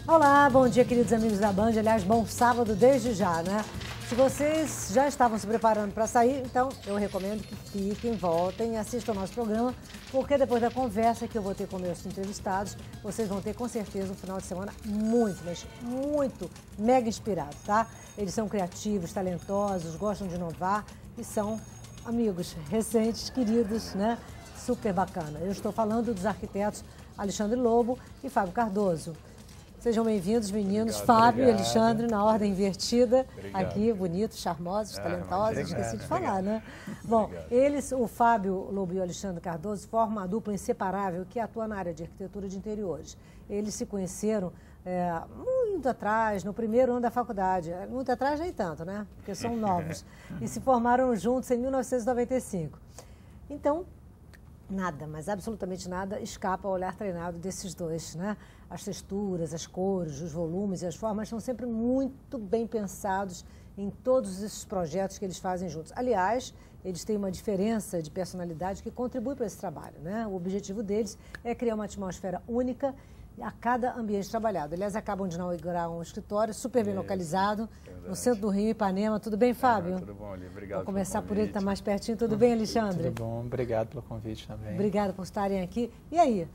Olá, bom dia, queridos amigos da Band. Aliás, bom sábado desde já, né? Se vocês já estavam se preparando para sair, então eu recomendo que fiquem, voltem e assistam ao nosso programa, porque depois da conversa que eu vou ter com meus entrevistados, vocês vão ter com certeza um final de semana muito, mas muito mega inspirado, tá? Eles são criativos, talentosos, gostam de inovar e são amigos recentes, queridos, né? Super bacana. Eu estou falando dos arquitetos Alexandre Lobo e Fábio Cardoso. Sejam bem-vindos, meninos. Obrigado, Fábio e Alexandre, na ordem invertida. Obrigado. Aqui, bonitos, charmosos, talentosos. Esqueci de falar, né? Bom, eles, o Fábio Lobo e o Alexandre Cardoso, formam uma dupla inseparável que atua na área de arquitetura de interiores. Eles se conheceram muito atrás, no primeiro ano da faculdade. Muito atrás nem tanto, né? Porque são novos. E se formaram juntos em 1995. Então, nada, mas absolutamente nada, escapa ao olhar treinado desses dois, né? As texturas, as cores, os volumes e as formas são sempre muito bem pensados em todos esses projetos que eles fazem juntos. Aliás, eles têm uma diferença de personalidade que contribui para esse trabalho, né? O objetivo deles é criar uma atmosfera única a cada ambiente trabalhado. Eles acabam de inaugurar um escritório super bem localizado, no centro do Rio, Ipanema. Tudo bem, Fábio? Tudo bom, Ali. Obrigado. Vou começar por ele, que está mais pertinho. Tudo bem, Alexandre? Tudo bom, obrigado pelo convite também. Obrigada por estarem aqui. E aí?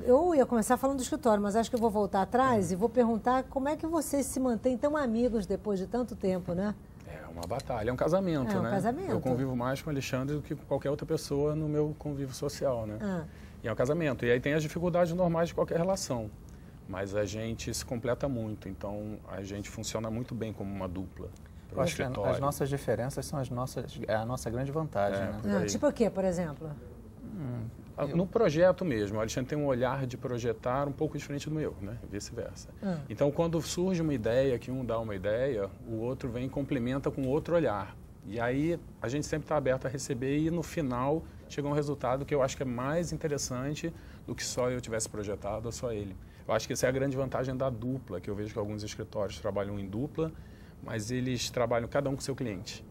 Eu ia começar falando do escritório, mas acho que eu vou voltar atrás e vou perguntar como é que vocês se mantêm tão amigos depois de tanto tempo, né? É uma batalha, é um casamento, né? Casamento. Eu convivo mais com o Alexandre do que com qualquer outra pessoa no meu convívio social, né? E é um casamento. E aí tem as dificuldades normais de qualquer relação. Mas a gente se completa muito, então a gente funciona muito bem como uma dupla. Eu acho que as nossas diferenças são a nossa grande vantagem, né? Tipo o quê, por exemplo? No projeto mesmo, o Alexandre tem um olhar de projetar um pouco diferente do meu, né? Vice-versa. Então, quando surge uma ideia, que um dá uma ideia, o outro vem e complementa com outro olhar. E aí, a gente sempre está aberto a receber e, no final, chega um resultado que eu acho que é mais interessante do que só eu tivesse projetado ou só ele. Eu acho que essa é a grande vantagem da dupla, que eu vejo que alguns escritórios trabalham em dupla, mas eles trabalham cada um com o seu cliente.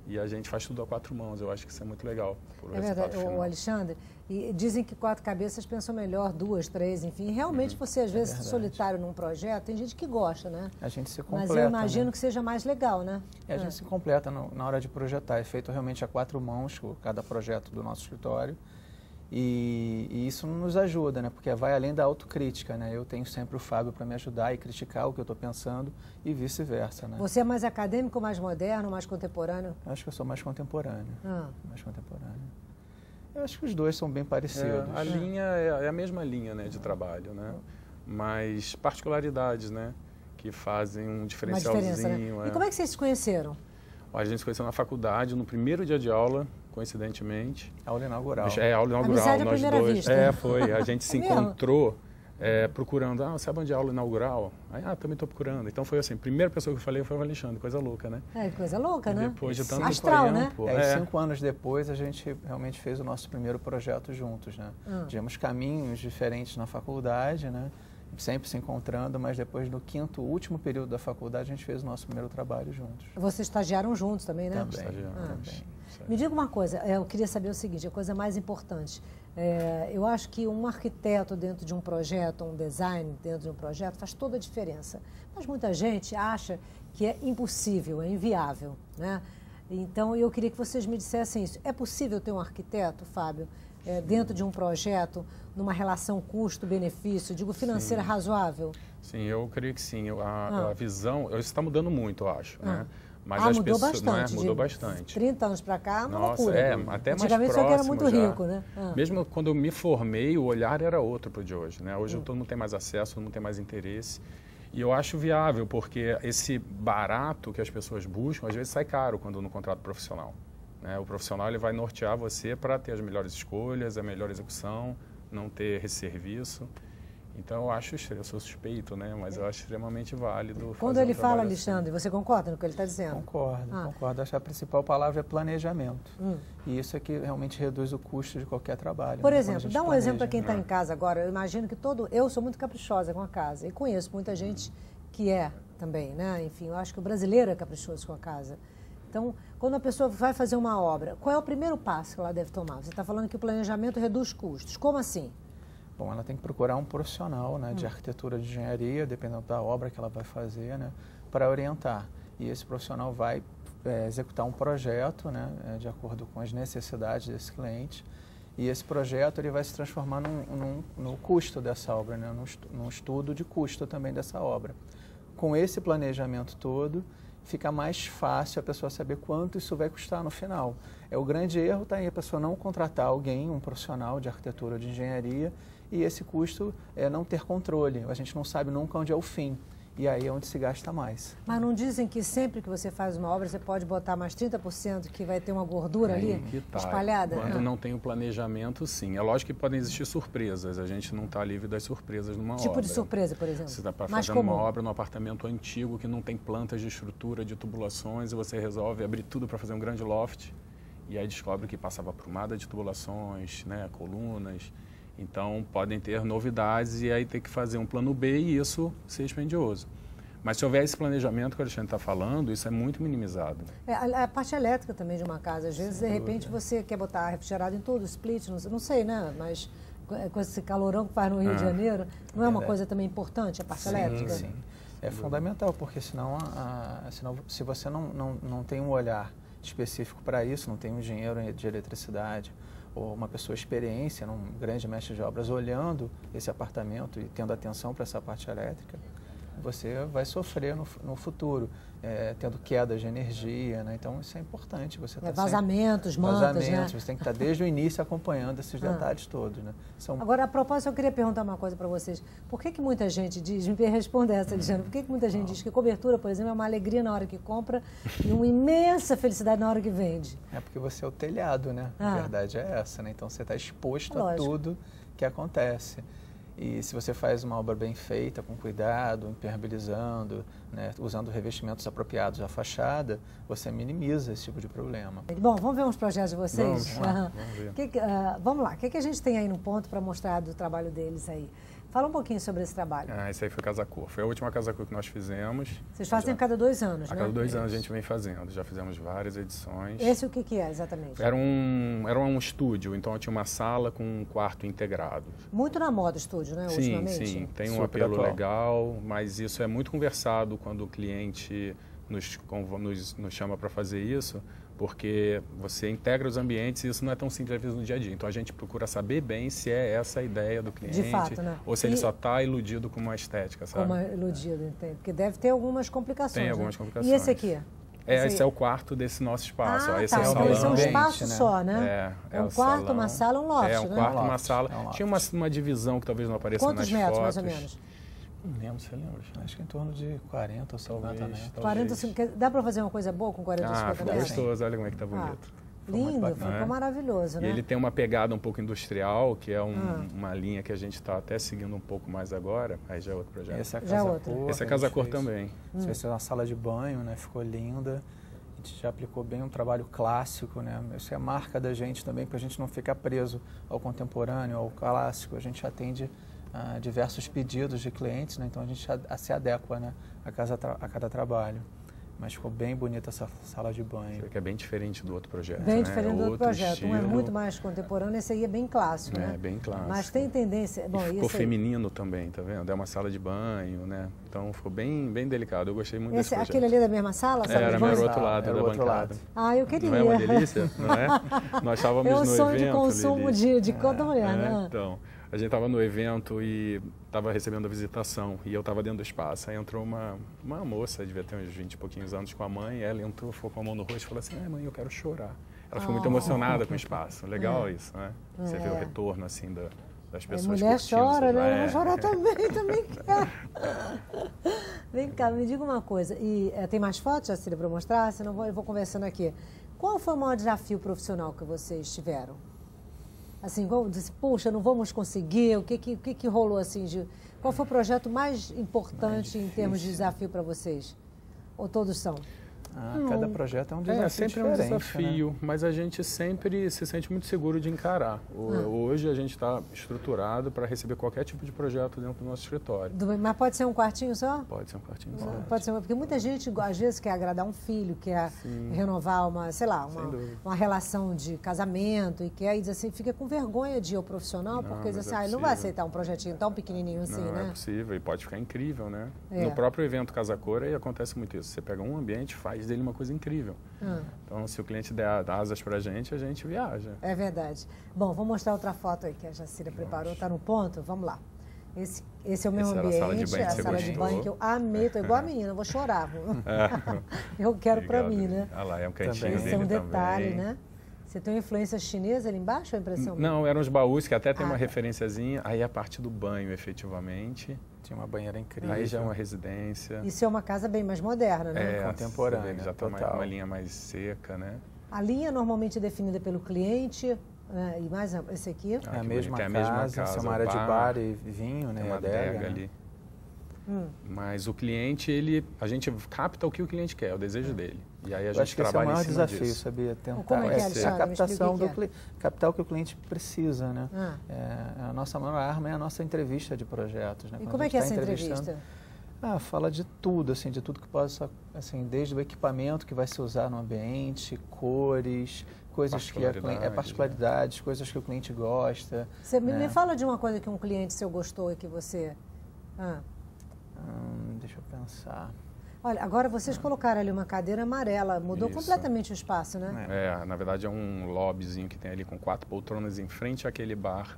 E a gente faz tudo a quatro mãos. Eu acho que isso é muito legal. É verdade, o Alexandre. E dizem que quatro cabeças pensam melhor, duas, três, enfim. Realmente você, às vezes, solitário num projeto, tem gente que gosta, né? A gente se completa. Mas eu imagino que seja mais legal, né? A gente se completa na hora de projetar. É feito realmente a quatro mãos, cada projeto do nosso escritório. E isso nos ajuda, né? Porque vai além da autocrítica, né? Eu tenho sempre o Fábio para me ajudar e criticar o que eu estou pensando e vice-versa, né? Você é mais acadêmico, mais moderno, mais contemporâneo? Eu acho que eu sou mais contemporâneo. Mais contemporâneo. Eu acho que os dois são bem parecidos. A linha é a mesma linha, né, de trabalho, né? Mas particularidades, né? Que fazem um diferencialzinho. Né? E como é que vocês se conheceram? A gente se conheceu na faculdade, no primeiro dia de aula, coincidentemente. Aula inaugural. Aula inaugural, amizade à primeira dois. Vista. Foi. A gente se encontrou procurando, você sabe onde é a aula inaugural? Aí, também estou procurando. Então foi assim, a primeira pessoa que eu falei foi o Alexandre, coisa louca, né? Coisa louca, né? Depois de tanto astral, tempo. Né? 5 anos depois, a gente realmente fez o nosso primeiro projeto juntos, né? Tivemos caminhos diferentes na faculdade, né? Sempre se encontrando, mas depois do último período da faculdade, a gente fez o nosso primeiro trabalho juntos. Vocês estagiaram juntos também, né? Também. Me diga uma coisa, eu queria saber o seguinte, a coisa mais importante. Eu acho que um arquiteto dentro de um projeto, um design dentro de um projeto, faz toda a diferença. Mas muita gente acha que é impossível, é inviável, né? Então, eu queria que vocês me dissessem isso. É possível ter um arquiteto, Fábio, dentro de um projeto, numa relação custo-benefício, digo, financeira razoável? Sim, eu creio que sim. A visão, isso está mudando muito, eu acho, né? Mas mudou bastante. Mudou bastante. 30 anos para cá, uma Nossa, loucura. Até mais antigamente próximo só que era muito já. rico, né? Mesmo quando eu me formei, o olhar era outro para o de hoje, né? Hoje todo mundo tem mais acesso, todo mundo tem mais interesse. E eu acho viável, porque esse barato que as pessoas buscam, às vezes sai caro quando no contrato profissional. Né? O profissional ele vai nortear você para ter as melhores escolhas, a melhor execução, não ter esse serviço. Então, eu sou suspeito, né? Mas eu acho extremamente válido. Quando ele fala, Alexandre, você concorda no que ele está dizendo? Concordo. Acho que a principal palavra é planejamento. E isso é que realmente reduz o custo de qualquer trabalho. Por exemplo, dá um exemplo para quem está em casa agora. Eu imagino que eu sou muito caprichosa com a casa e conheço muita gente que é também, né? Enfim, eu acho que o brasileiro é caprichoso com a casa. Então, quando a pessoa vai fazer uma obra, qual é o primeiro passo que ela deve tomar? Você está falando que o planejamento reduz custos. Como assim? Bom, ela tem que procurar um profissional, né, de arquitetura de engenharia, dependendo da obra que ela vai fazer, né, para orientar. E esse profissional vai executar um projeto, né, de acordo com as necessidades desse cliente. E esse projeto ele vai se transformar no custo dessa obra, né, num estudo de custo também dessa obra. Com esse planejamento todo, fica mais fácil a pessoa saber quanto isso vai custar no final. O grande erro está aí a pessoa não contratar alguém, um profissional de arquitetura ou de engenharia, e esse custo é não ter controle. A gente não sabe nunca onde é o fim. E aí é onde se gasta mais. Mas não dizem que sempre que você faz uma obra, você pode botar mais 30% que vai ter uma gordura ali espalhada? Quando não tem o planejamento, sim. É lógico que podem existir surpresas. A gente não está livre das surpresas numa obra. Tipo de surpresa, por exemplo? Você está fazendo uma obra num apartamento antigo que não tem plantas de estrutura, de tubulações, e você resolve abrir tudo para fazer um grande loft. E aí descobre que passava aprumada de tubulações, né, colunas. Então, podem ter novidades e aí ter que fazer um plano B e isso ser dispendioso. Mas se houver esse planejamento que o Alexandre está falando, isso é muito minimizado. A parte elétrica também de uma casa. Às vezes, de repente, você quer botar refrigerado em tudo, split, não sei, né? Mas com esse calorão que faz no Rio de Janeiro, não é uma coisa também importante, a parte elétrica? Sim, é fundamental, porque senão se você não tem um olhar específico para isso, não tem um engenheiro de eletricidade, ou uma pessoa experiência, um grande mestre de obras, olhando esse apartamento e tendo atenção para essa parte elétrica, você vai sofrer no futuro, tendo quedas de energia, né? Então isso é importante. Você tá vazamentos, mantas, né? Você tem que estar desde o início acompanhando esses detalhes todos, né? Agora, a propósito, eu queria perguntar uma coisa para vocês. Por que muita gente diz, me responda essa, Alexandre, por que muita gente diz que cobertura, por exemplo, é uma alegria na hora que compra e uma imensa felicidade na hora que vende? É porque você é o telhado, né? A verdade é essa, né? Então você está exposto a tudo que acontece. E se você faz uma obra bem feita, com cuidado, impermeabilizando, né, usando revestimentos apropriados à fachada, você minimiza esse tipo de problema. Bom, vamos ver uns projetos de vocês? Vamos lá, vamos ver. Vamos lá, o que a gente tem aí no ponto para mostrar do trabalho deles aí? Fala um pouquinho sobre esse trabalho. Esse aí foi Casa Cor. Foi a última Casa Cor que nós fizemos. Vocês fazem a cada 2 anos, né? A cada 2 anos a gente vem fazendo. Já fizemos várias edições. Esse o que é exatamente? Era um estúdio, então tinha uma sala com um quarto integrado. Muito na moda estúdio, né, ultimamente? Sim, tem um apelo legal, mas isso é muito conversado quando o cliente nos chama para fazer isso, porque você integra os ambientes e isso não é tão simples no dia a dia. Então a gente procura saber bem se é essa a ideia do cliente, de fato, né? Ou se ele só está iludido com uma estética, sabe? Como iludido, entende? Porque deve ter algumas complicações. Tem algumas complicações. E esse aqui? Esse é o quarto desse nosso espaço. Esse tá. é o Então esse é um salão. espaço só, né? É um quarto, salão. uma sala, um loft, né? Um quarto, uma sala. É um loft. Tinha uma divisão que talvez não apareça nas fotos. Quantos metros, mais ou menos? Não lembro, você lembra? Acho que em torno de 40 ou 50 metros. 40, 50, dá para fazer uma coisa boa com 40 ou 50 ficou metros? gostoso, olha como é que tá bonito. Lindo, ficou maravilhoso, né? E ele tem uma pegada um pouco industrial, que é uma linha que a gente está até seguindo um pouco mais agora, aí já é outro projeto. Esse é a Casa Cor. Esse é a Casa Cor também. Essa é uma sala de banho, né? Ficou linda. A gente já aplicou bem um trabalho clássico, né? Isso é a marca da gente também, para a gente não ficar preso ao contemporâneo, ao clássico. A gente atende a diversos pedidos de clientes, né? Então a gente se adequa, né, a cada trabalho. Mas ficou bem bonita essa sala de banho. Que é bem diferente do outro projeto. Bem diferente do outro projeto. Estilo. Um é muito mais contemporâneo, esse aí é bem clássico, né? É, bem clássico. Mas tem tendência... Bom, ficou feminino também, tá vendo? É uma sala de banho, né? Então ficou bem delicado. Eu gostei muito desse projeto. Aquele ali é da mesma sala? Era o outro lado da bancada. Eu queria. Não é uma delícia? Não é? Nós estávamos no evento. É um sonho de consumo de toda mulher, né? Então... A gente estava no evento e estava recebendo a visitação e eu estava dentro do espaço. Aí entrou uma moça, devia ter uns 20 e pouquinhos anos, com a mãe. Ela entrou, ficou com a mão no rosto e falou assim, mãe, eu quero chorar. Ela ficou muito emocionada com o espaço. Legal isso, né? Você vê o retorno assim das pessoas. A mulher chora, né? Ela vai chorar também quer. Vem cá, me diga uma coisa. E tem mais fotos, Jacília, para mostrar? Senão eu vou conversando aqui. Qual foi o maior desafio profissional que vocês tiveram? Assim, puxa, não vamos conseguir, o que rolou assim? Qual foi o projeto mais importante em termos de desafio para vocês? Ou todos são? Cada projeto é um desafio sempre diferente, é um desafio, né? mas a gente sempre se sente muito seguro de encarar. Hoje a gente está estruturado para receber qualquer tipo de projeto dentro do nosso escritório. Mas pode ser um quartinho só? Pode ser um quartinho só. Pode ser, porque muita gente, às vezes, quer agradar um filho, quer renovar uma, sei lá, uma relação de casamento e quer, e diz assim, fica com vergonha de ir ao profissional, porque diz assim, ele não vai aceitar um projetinho tão pequenininho assim, né? Não é possível, e pode ficar incrível, né? No próprio evento Casa Cor, aí acontece muito isso. Você pega um ambiente, faz dele uma coisa incrível. Então, se o cliente der asas pra gente, a gente viaja. É verdade. Bom, vou mostrar outra foto aí que a Jacira preparou, está no ponto? Vamos lá. Esse é o meu ambiente, a sala de banho que eu amei, tô igual a menina, eu vou chorar. Eu quero para mim, né? Ah lá, é um cantinho dele Esse é um detalhe, também. né? Você tem uma influência chinesa ali embaixo, a impressão? Não, eram os baús, que até tem uma referenciazinha. Aí a parte do banho, efetivamente. Tinha uma banheira incrível. Aí já é uma residência. Isso é uma casa bem mais moderna, né? Contemporânea, já está uma linha mais seca, né? A linha normalmente é definida pelo cliente, e mais esse aqui? É a mesma casa, essa é uma área de bar e vinho, né? Tem uma adega ali. Mas o cliente, a gente capta o que o cliente quer, o desejo dele. E aí a gente trabalha em cima disso. Esse é o maior desafio, sabia? Tentar como é que é, a captação captar o que o cliente precisa, né? A nossa maior arma é a nossa entrevista de projetos, né? E como é que é essa entrevista? Fala de tudo, assim, de tudo que possa, assim, desde o equipamento que vai se usar no ambiente, cores, coisas que particularidades, coisas que o cliente gosta. Você me fala de uma coisa que um cliente seu gostou e que você... Deixa eu pensar. Olha, agora vocês colocaram ali uma cadeira amarela, mudou completamente o espaço, né? Na verdade é um lobbyzinho que tem ali com 4 poltronas em frente àquele bar.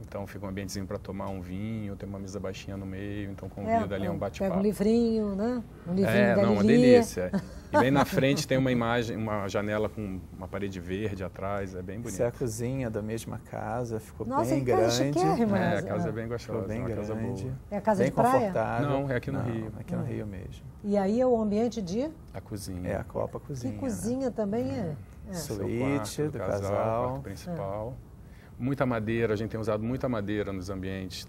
Então fica um ambientezinho para tomar um vinho, tem uma mesa baixinha no meio, então convido ali a um bate-papo. Pega um livrinho, né? Um livrinho da uma delícia. E bem na frente tem uma imagem, uma janela com uma parede verde atrás, é bem bonito. Essa é a cozinha da mesma casa, ficou bem grande. A casa é bem gostosa, bem grande. Casa boa. É a casa bem de praia? Confortável. Não, é aqui no Rio. Aqui no Rio mesmo. E aí é o ambiente de? A cozinha. É a Copa Cozinha. Que cozinha também é? Suíte do casal. Quarto principal. Muita madeira, a gente tem usado muita madeira nos ambientes,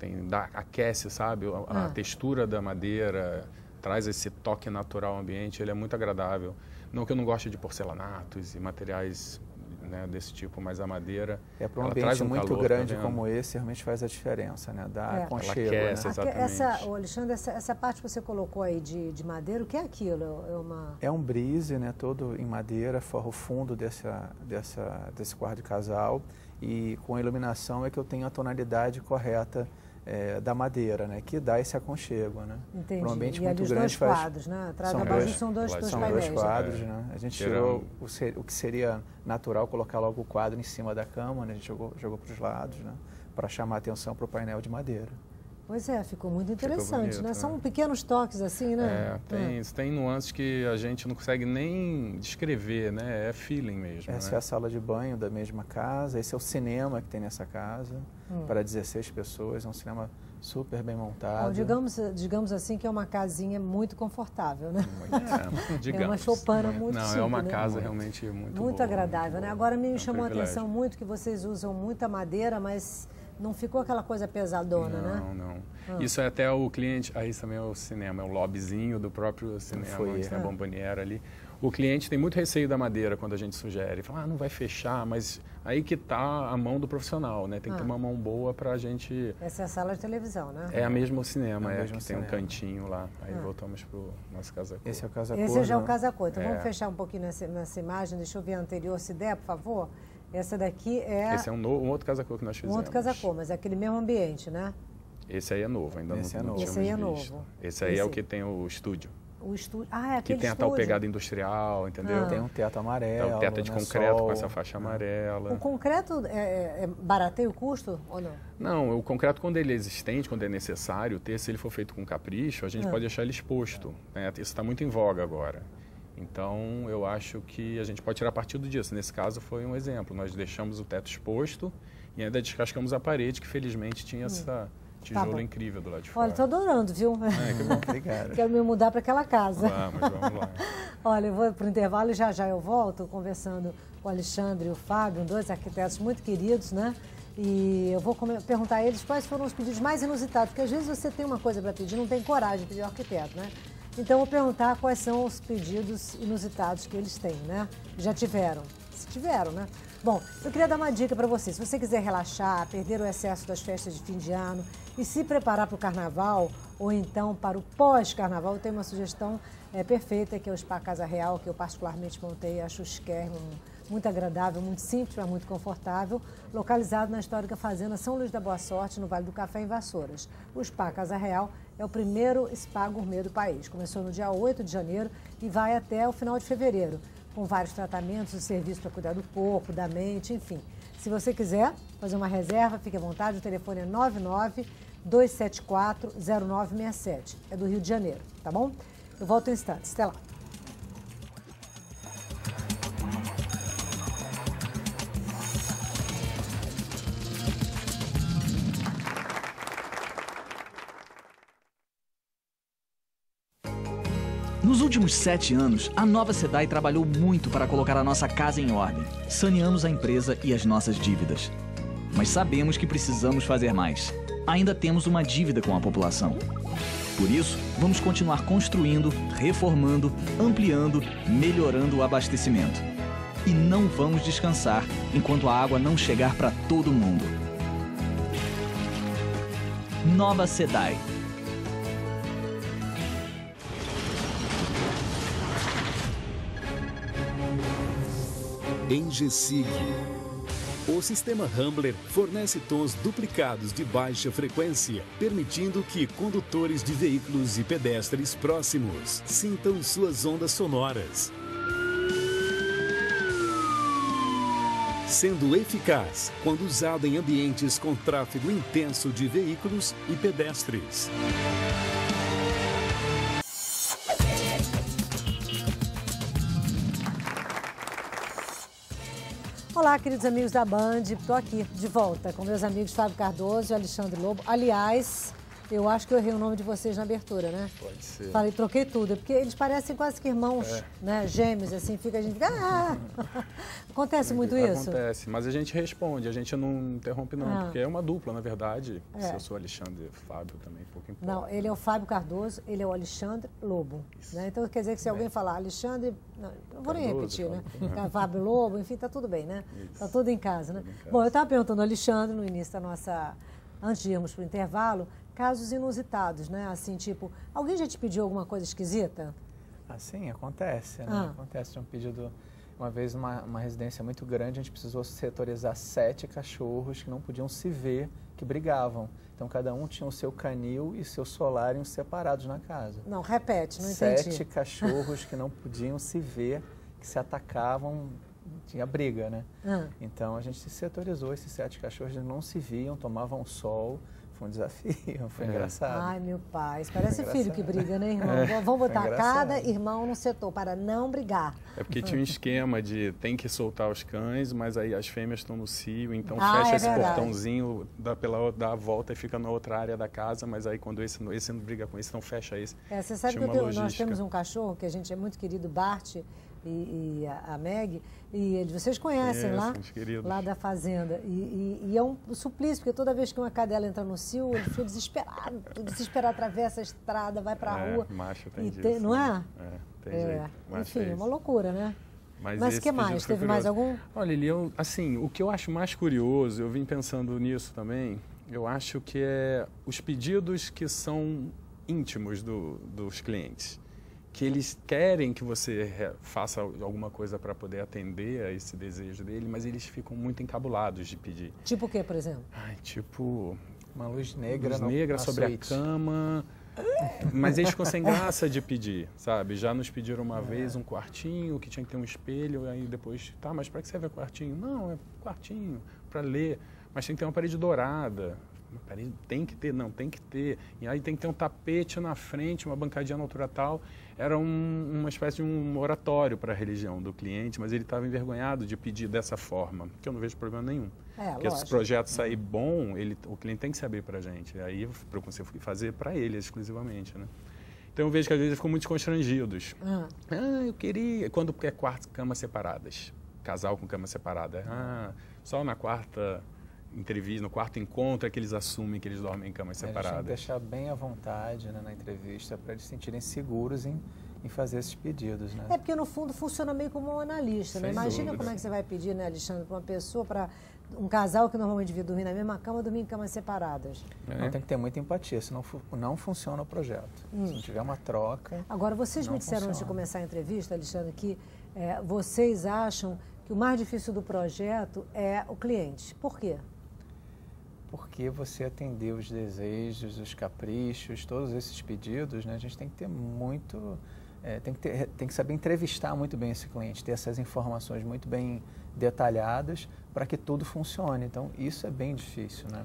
aquece, sabe? A textura da madeira traz esse toque natural ao ambiente, ele é muito agradável. Não que eu não goste de porcelanatos e materiais, né, desse tipo, mas a madeira para um ambiente muito grande como esse, realmente faz a diferença, né? Dá aconchego, ela aquece, exatamente. Alexandre, essa parte que você colocou aí de madeira, o que é aquilo? É um brise, né? Todo em madeira, forra o fundo desse quarto de casal. E com a iluminação é que eu tenho a tonalidade correta da madeira, né? Que dá esse aconchego, né? Entendi. Para um ambiente e muito ali grande os dois quadros, né? Atrás da base são dois painéis. São dois quadros, né? A gente tirou o que seria natural colocar logo o quadro em cima da cama, né? A gente jogou para os lados, né? Para chamar a atenção para o painel de madeira. Pois é, ficou muito interessante, bonito, né? São pequenos toques assim, né? Tem nuances que a gente não consegue nem descrever, né? É feeling mesmo. Essa é a sala de banho da mesma casa, esse é o cinema que tem nessa casa, para 16 pessoas, é um cinema super bem montado. Digamos assim que é uma casinha muito confortável, né? Digamos. É uma choupana muito chique, é uma né? casa realmente muito boa, agradável, né? Agora me chamou a atenção muito que vocês usam muita madeira, mas não ficou aquela coisa pesadona, né? Não. Isso é até o cliente... Aí também é o cinema, é o lobbyzinho do próprio cinema, onde tem a bomboniera ali. O cliente tem muito receio da madeira quando a gente sugere. Fala, não vai fechar, mas aí que está a mão do profissional, né? Tem que ter uma mão boa para a gente... Essa é a sala de televisão, né? É a mesma cinema, que tem um cantinho lá. Aí voltamos para o nosso Casa Cor. Esse é o Casa Cor. Esse já é o Casa Cor. Então vamos fechar um pouquinho nessa imagem. Deixa eu ver a anterior, se der, por favor. Essa daqui é... Esse é um outro Casa Cor que nós fizemos. Um outro Casa Cor, mas é aquele mesmo ambiente, né? Esse aí é novo, ainda não tínhamos visto. Esse aí é novo. Esse aí é o que tem o estúdio. O estúdio. É aquele que tem a tal pegada industrial, entendeu? Tem um teto amarelo, tem um teto de concreto com essa faixa amarela. O concreto barateia o custo ou não? Não, o concreto quando ele é existente, quando é necessário ter, se ele for feito com capricho, a gente pode deixar ele exposto. Né? Isso está muito em voga agora. Então, eu acho que a gente pode tirar partido disso. Nesse caso, foi um exemplo. Nós deixamos o teto exposto e ainda descascamos a parede, que felizmente tinha essa tijolo incrível do lado de fora. Olha, estou adorando, viu? Que bom, obrigado. Quero me mudar para aquela casa. Vamos lá. Olha, eu vou para o intervalo e já eu volto conversando com o Alexandre e o Fábio, dois arquitetos muito queridos, né? E eu vou perguntar a eles quais foram os pedidos mais inusitados, porque às vezes você tem uma coisa para pedir, não tem coragem de pedir ao arquiteto, né? Então, eu vou perguntar quais são os pedidos inusitados que eles têm, né? Já tiveram. Se tiveram, né? Bom, eu queria dar uma dica para você. Se você quiser relaxar, perder o excesso das festas de fim de ano e se preparar para o carnaval ou então para o pós-carnaval, eu tenho uma sugestão perfeita, que é o Spa Casa Real, que eu particularmente montei, acho chiquérrimo, muito agradável, muito simples, mas muito confortável, localizado na histórica fazenda São Luís da Boa Sorte, no Vale do Café, em Vassouras. O Spa Casa Real é o primeiro spa gourmet do país. Começou no dia 8 de janeiro e vai até o final de fevereiro, com vários tratamentos e serviços para cuidar do corpo, da mente, enfim. Se você quiser fazer uma reserva, fique à vontade, o telefone é 99-274-0967. É do Rio de Janeiro, tá bom? Eu volto em instantes. Até lá. Nos últimos 7 anos, a Nova SEDAI trabalhou muito para colocar a nossa casa em ordem. Saneamos a empresa e as nossas dívidas. Mas sabemos que precisamos fazer mais. Ainda temos uma dívida com a população. Por isso, vamos continuar construindo, reformando, ampliando, melhorando o abastecimento. E não vamos descansar enquanto a água não chegar para todo mundo. Nova SEDAI. Engesig. O sistema Rambler fornece tons duplicados de baixa frequência, permitindo que condutores de veículos e pedestres próximos sintam suas ondas sonoras, sendo eficaz quando usado em ambientes com tráfego intenso de veículos e pedestres. Olá, queridos amigos da Band, estou aqui de volta com meus amigos Fábio Cardoso e Alexandre Lobo. Aliás, eu acho que eu errei o nome de vocês na abertura, né? Pode ser. Falei, troquei tudo, porque eles parecem quase que irmãos, né? Gêmeos, assim, a gente fica... Acontece muito isso? Acontece, mas a gente responde, a gente não interrompe não, porque é uma dupla, na verdade. Se eu sou Alexandre e Fábio também, pouco importa. Não, ele é o Fábio Cardoso, ele é o Alexandre Lobo. Né? Então, quer dizer que se alguém falar Alexandre... Não vou nem repetir, né? Fábio Lobo, enfim, tá tudo bem, né? Tá tudo em casa, né? Bom, eu estava perguntando ao Alexandre no início da nossa... Antes de irmos para o intervalo, casos inusitados, né? Assim, tipo, alguém já te pediu alguma coisa esquisita? Sim, acontece, né? Acontece um pedido... Uma vez, uma residência muito grande, a gente precisou setorizar 7 cachorros que não podiam se ver, que brigavam. Então, cada um tinha o seu canil e seu solário separados na casa. Não, repete, não entendi. 7 cachorros que não podiam se ver, que se atacavam, tinha briga, né? Então, a gente setorizou esses 7 cachorros, eles não se viam, tomavam sol. Foi um desafio, foi engraçado. Ai, meu pai, isso parece filho que briga, né, irmão? Vamos botar cada irmão no setor para não brigar. É porque tinha um esquema de tem que soltar os cães, mas aí as fêmeas estão no cio, então fecha esse portãozinho, dá a volta e fica na outra área da casa, mas aí quando esse não briga com esse, então fecha esse. Você sabe que nós temos um cachorro que a gente é muito querido, Bart, e a Meg, e vocês conhecem lá da fazenda. E é um suplício, porque toda vez que uma cadela entra no cio, ele fica desesperado, atravessa a estrada, vai para a rua. Macho tem disso. Não é? Tem jeito. Enfim, é uma loucura, né? Mas o que mais? Teve mais algum? Olha, Lili, assim, o que eu acho mais curioso, eu vim pensando nisso também, eu acho que é os pedidos que são íntimos dos clientes, que eles querem que você faça alguma coisa para poder atender a esse desejo dele, mas eles ficam muito encabulados de pedir. Tipo o quê, por exemplo? Tipo... Uma luz negra, sobre a cama. Mas eles ficam sem graça de pedir, sabe? Já nos pediram uma vez um quartinho que tinha que ter um espelho, aí depois, tá, mas para que serve o quartinho? Não, é quartinho, para ler, mas tem que ter uma parede dourada. Tem que ter, não, tem que ter. E aí tem que ter um tapete na frente, uma bancadinha na altura tal. Era uma espécie de um oratório para a religião do cliente, mas ele estava envergonhado de pedir dessa forma, que eu não vejo problema nenhum. Porque se o projeto sair bom, o cliente tem que saber para a gente. Aí eu consigo fazer para ele exclusivamente, né? Então eu vejo que às vezes eles ficam muito constrangidos. Eu queria... Quando quer quarto, camas separadas. Casal com cama separada. Só na quarta... entrevista, no quarto encontro, é que eles assumem que eles dormem em camas separadas. A gente tem que deixar bem à vontade, né, na entrevista, para eles se sentirem seguros em fazer esses pedidos, né? É porque, no fundo, funciona meio como um analista, né? Sem Imagina dúvida. como é que você vai pedir, né, Alexandre, para uma pessoa, para um casal que normalmente devia dormir na mesma cama, dormir em camas separadas. Não, tem que ter muita empatia, senão não funciona o projeto. Se não tiver uma troca... Agora, vocês me disseram antes de começar a entrevista, Alexandre, que vocês acham que o mais difícil do projeto é o cliente. Por quê? Porque você atender os desejos, os caprichos, todos esses pedidos, né, a gente tem que ter muito... tem que saber entrevistar muito bem esse cliente, ter essas informações muito bem detalhadas para que tudo funcione. Então, isso é bem difícil, né?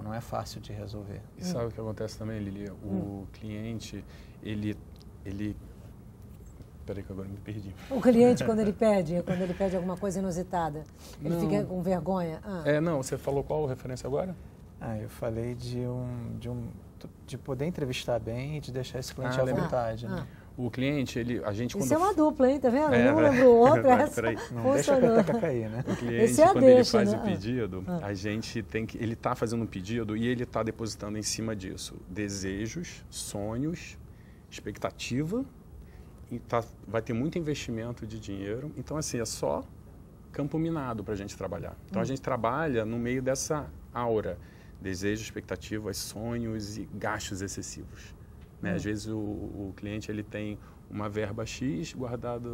Não é fácil de resolver. E sabe o que acontece também, Lili? O cliente, ele... Peraí que agora me perdi. O cliente, quando ele pede alguma coisa inusitada, ele fica com vergonha? Não, você falou qual referência agora? Eu falei de poder entrevistar bem e de deixar esse cliente à vontade, né? O cliente, a gente... Isso é uma dupla, hein? Tá vendo? Um lembra o outro, não deixa a peteca cair, né? O cliente, quando ele faz o pedido, a gente tem que... Ele está fazendo um pedido e ele está depositando em cima disso desejos, sonhos, expectativa, e vai ter muito investimento de dinheiro. Então, assim, é só campo minado para a gente trabalhar. Então, a gente trabalha no meio dessa aura. Desejos, expectativas, sonhos e gastos excessivos. Né? Às vezes o cliente ele tem uma verba X guardada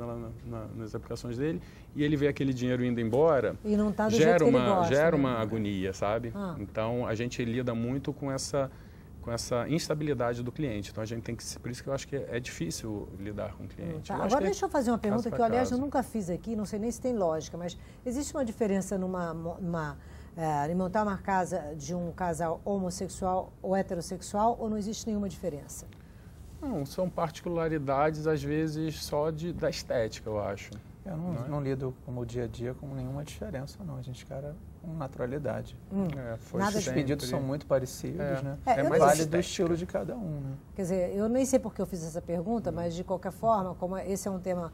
nas aplicações dele e ele vê aquele dinheiro indo embora, e não tá do jeito que ele gosta, gera né? uma agonia, sabe? Então a gente lida muito com essa instabilidade do cliente. Então a gente tem que... Por isso que eu acho que é difícil lidar com o cliente. Agora deixa eu fazer uma pergunta que, aliás, eu nunca fiz aqui, não sei nem se tem lógica, mas existe uma diferença em montar uma casa de um casal homossexual ou heterossexual, ou não existe nenhuma diferença? Não, são particularidades, às vezes, só da estética, eu acho. Eu não lido como o dia a dia com nenhuma diferença, não. A gente encara com naturalidade. Os pedidos são muito parecidos, né? Vale do estilo de cada um, né? Quer dizer, eu nem sei por que eu fiz essa pergunta, mas, de qualquer forma, como esse é um tema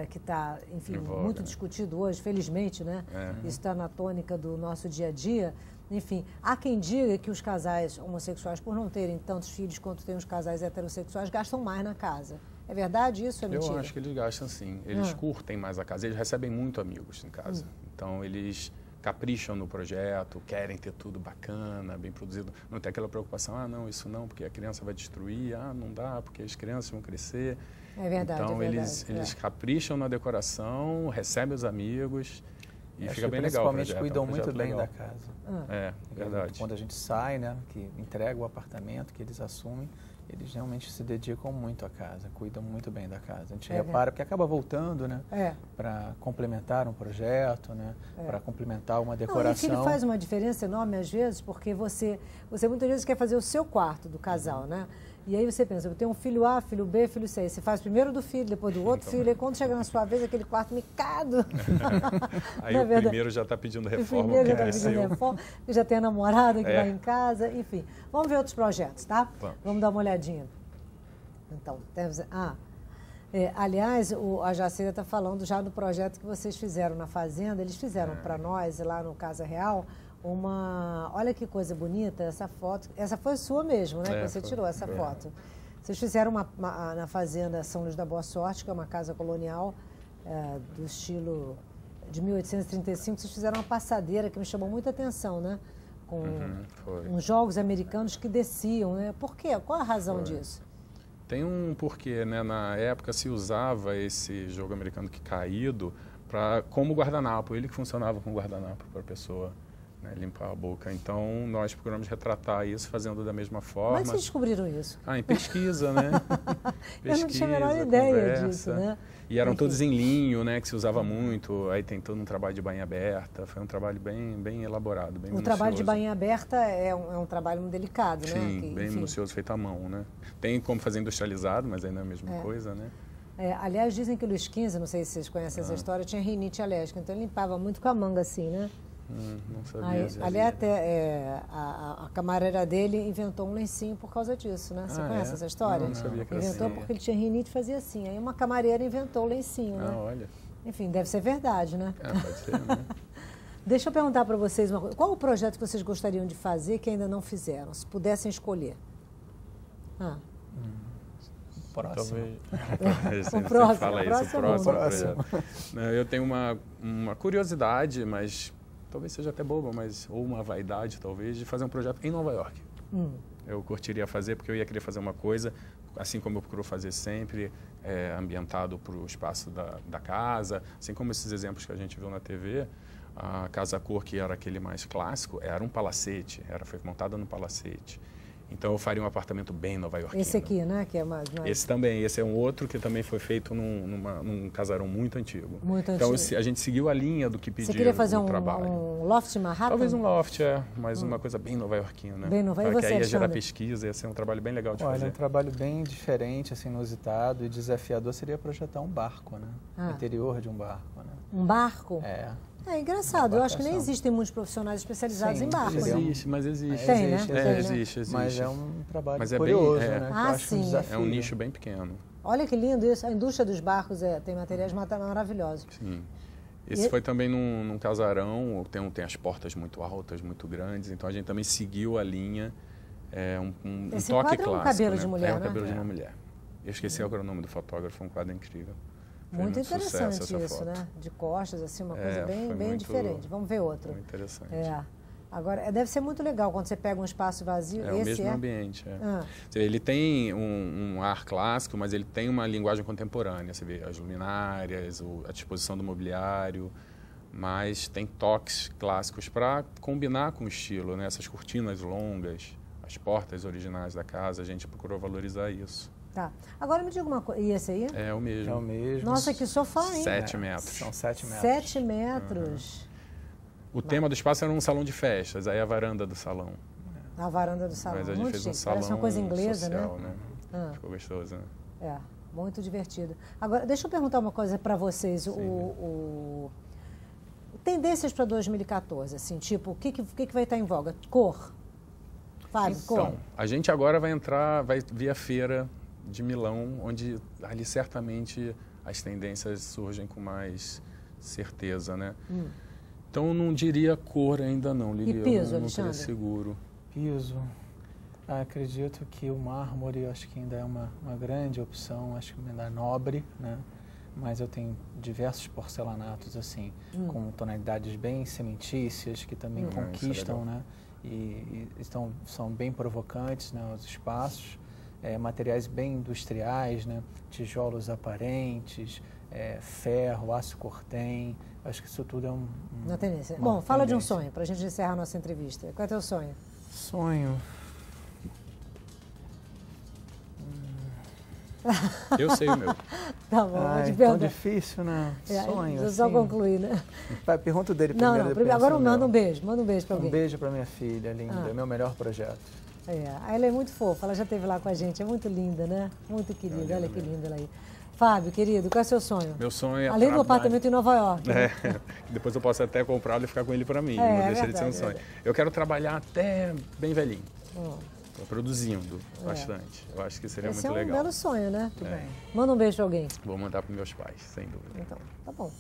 que está, enfim, muito discutido hoje, felizmente, né? Isso está na tônica do nosso dia a dia. Enfim, há quem diga que os casais homossexuais, por não terem tantos filhos quanto têm os casais heterossexuais, gastam mais na casa. É verdade isso ou é mentira? Eu acho que eles gastam sim. Eles curtem mais a casa. Eles recebem muito amigos em casa. Então, eles capricham no projeto, querem ter tudo bacana, bem produzido. Não tem aquela preocupação, não, isso não, porque a criança vai destruir, não dá, porque as crianças vão crescer. É verdade, então, é verdade, eles capricham na decoração, recebem os amigos e fica bem legal o projeto. Principalmente cuidam muito bem da casa. Verdade. Quando a gente sai, né, que entrega o apartamento, que eles assumem, eles realmente se dedicam muito à casa, cuidam muito bem da casa. A gente repara, porque acaba voltando, né, para complementar um projeto, né, para complementar uma decoração. E que faz uma diferença enorme às vezes, porque você muitas vezes quer fazer o seu quarto do casal, né? E aí você pensa, eu tenho um filho A, filho B, filho C. Você faz primeiro do filho, depois do outro filho, e quando chega na sua vez, aquele quarto micado. Aí o primeiro já está pedindo reforma. O primeiro já está pedindo reforma, já tem a namorada que vai em casa, enfim. Vamos ver outros projetos, tá? Vamos dar uma olhadinha. Então, aliás, a Jacira está falando já do projeto que vocês fizeram na Fazenda. Eles fizeram para nós, lá no Casa Real, olha que coisa bonita, essa foto. Essa foi sua mesmo, né? Que você tirou essa foto. Vocês fizeram na Fazenda São Luís da Boa Sorte, que é uma casa colonial do estilo de 1835. Vocês fizeram uma passadeira que me chamou muita atenção, né? Com uns jogos americanos que desciam, né? Por quê? Qual a razão disso? Tem um porquê, né? Na época se usava esse jogo americano caído como guardanapo. Ele que funcionava como guardanapo para a pessoa, né, limpar a boca. Então, nós procuramos retratar isso fazendo da mesma forma. Como é que vocês descobriram isso? Em pesquisa, né? Eu não tinha a menor ideia disso, né? E eram todos em linho, né? Que se usava muito. Aí tem todo um trabalho de bainha aberta. Foi um trabalho bem elaborado, bem minucioso. O trabalho de bainha aberta é um trabalho muito delicado, né? Sim, bem minucioso, feito à mão, né? Tem como fazer industrializado, mas ainda é a mesma coisa, né? Aliás, dizem que o Luís XV, não sei se vocês conhecem essa história, tinha rinite alérgica. Então ele limpava muito com a manga assim, né? Não sabia. Aliás, até a camareira dele inventou um lencinho por causa disso, né? Você conhece essa história? Não sabia que era inventou assim. porque ele tinha rinite e fazia assim. Aí uma camareira inventou o lencinho, né? Olha. Enfim, deve ser verdade, né? Pode ser, né? Deixa eu perguntar para vocês uma coisa. Qual o projeto que vocês gostariam de fazer que ainda não fizeram, se pudessem escolher? Próximo. O próximo. Fala isso, o próximo projeto. Eu tenho uma curiosidade, mas talvez seja até boba, ou uma vaidade, talvez, de fazer um projeto em Nova York. Eu curtiria fazer, porque eu ia querer fazer uma coisa, assim como eu procuro fazer sempre, ambientado para o espaço da casa, assim como esses exemplos que a gente viu na TV. A Casa Cor, que era aquele mais clássico, era um palacete, foi montada no palacete. Então eu faria um apartamento bem nova-iorquino. Esse aqui, né? Que é mais... Esse também, esse é um outro que também foi feito num casarão muito antigo. Muito então antigo. a gente seguiu a linha do que pediu. Você queria fazer um trabalho. Um loft Manhattan? Talvez um loft, mas uma coisa bem nova-iorquina. Bem nova-iorquina. Que aí ia gerar pesquisa, ia ser um trabalho bem legal de fazer. Um trabalho bem diferente, assim, inusitado e desafiador seria projetar um barco, né? O interior de um barco, né? Um barco? É engraçado, eu acho que nem existem muitos profissionais especializados em barcos. Mas existe. Tem, né? Existe. Mas é um trabalho curioso, bem, né? Eu acho um desafio. É um nicho bem pequeno. Olha que lindo isso, a indústria dos barcos tem materiais maravilhosos. Sim. Esse foi também num casarão, tem as portas muito altas, muito grandes, então a gente também seguiu a linha, um Esse toque quadro clássico. É um cabelo né? de mulher, É um né? cabelo de uma mulher. Eu esqueci agora o nome do fotógrafo, um quadro incrível. Muito interessante isso, né? De costas, assim, uma coisa bem diferente. Vamos ver outro. Muito interessante. Agora, deve ser muito legal quando você pega um espaço vazio. É o mesmo ambiente. Ele tem um ar clássico, mas ele tem uma linguagem contemporânea. Você vê as luminárias, a disposição do mobiliário, mas tem toques clássicos para combinar com o estilo, né? Essas cortinas longas, as portas originais da casa, a gente procurou valorizar isso. Tá. Agora me diga uma coisa. E esse aí? É o mesmo. É o mesmo. Nossa, que sofá, hein? 7 metros. São 7 metros. 7 metros. O tema do espaço era um salão de festas, aí a varanda do salão. A varanda do salão. Mas a gente muito fez chique. um salão Parece uma coisa inglesa, social, né? Ficou gostoso, né? Muito divertido. Agora, deixa eu perguntar uma coisa para vocês. Tendências para 2014, assim, tipo, o que vai estar em voga? Cor? Fábio, cor? Então, a gente agora vai vir a feira de Milão, onde ali certamente as tendências surgem com mais certeza, né? Então, não diria cor ainda não, Lili. E piso, eu não Alexandre? teria seguro. Piso. Acredito que o mármore, acho que ainda é uma grande opção, acho que ainda é nobre, né? Mas eu tenho diversos porcelanatos, assim, com tonalidades bem cementícias, que também conquistam, né? E são bem provocantes, né, os espaços. Materiais bem industriais, né? Tijolos aparentes, ferro, aço cortem. Acho que isso tudo é uma tendência. Bom, fala de um sonho, para a gente encerrar a nossa entrevista. Qual é o teu sonho? Sonho? Eu sei o meu. Tá bom, é tão difícil, né? Sonho, deixa eu só concluir, né? Pergunta dele primeiro. Agora manda um beijo para alguém. Um beijo para minha filha, linda, é meu melhor projeto. Ela é muito fofa, ela já esteve lá com a gente, é muito linda, né? Muito querida, olha que linda ela aí. Fábio, querido, qual é o seu sonho? Meu sonho é além do apartamento em Nova York. Né? Depois eu posso até comprá-lo e ficar com ele para mim, não deixa de ser um sonho. Eu quero trabalhar até bem velhinho. Produzindo bastante. Eu acho que seria muito legal. Esse é um belo sonho, né? Muito bem. Manda um beijo para alguém. Vou mandar para meus pais, sem dúvida. Então, tá bom.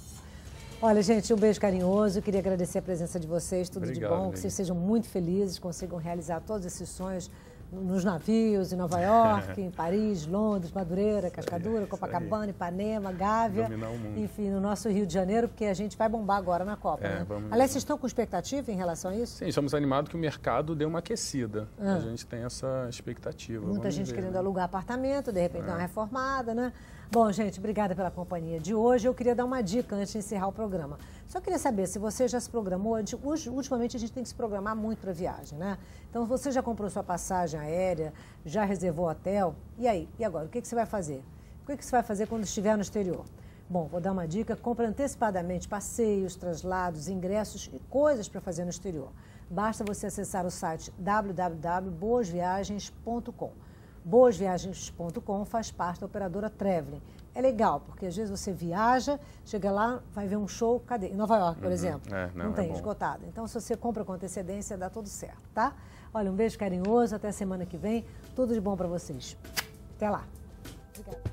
Olha, gente, um beijo carinhoso. Queria agradecer a presença de vocês. Tudo de bom. Que vocês sejam muito felizes, consigam realizar todos esses sonhos nos navios, em Nova York, em Paris, Londres, Madureira, Cascadura, Copacabana, Ipanema, Gávea. Dominar o mundo. Enfim, no nosso Rio de Janeiro, porque a gente vai bombar agora na Copa, né? Aliás, vocês estão com expectativa em relação a isso? Sim, estamos animados que o mercado deu uma aquecida. A gente tem essa expectativa. Muita gente querendo alugar apartamento, de repente dar uma reformada, né? Bom, gente, obrigada pela companhia de hoje. Eu queria dar uma dica antes de encerrar o programa. Só queria saber se você já se programou. Ultimamente a gente tem que se programar muito para viagem, né? Então, você já comprou sua passagem aérea, já reservou hotel? E aí? E agora? O que você vai fazer? O que você vai fazer quando estiver no exterior? Bom, vou dar uma dica. Compre antecipadamente passeios, traslados, ingressos e coisas para fazer no exterior. Basta você acessar o site www.boasviagens.com. Boasviagens.com faz parte da operadora Traveling. É legal, porque às vezes você viaja, chega lá, vai ver um show, cadê? Em Nova York, por exemplo. Não tem, esgotado. Então, se você compra com antecedência, dá tudo certo, tá? Olha, um beijo carinhoso, até a semana que vem. Tudo de bom para vocês. Até lá. Obrigada.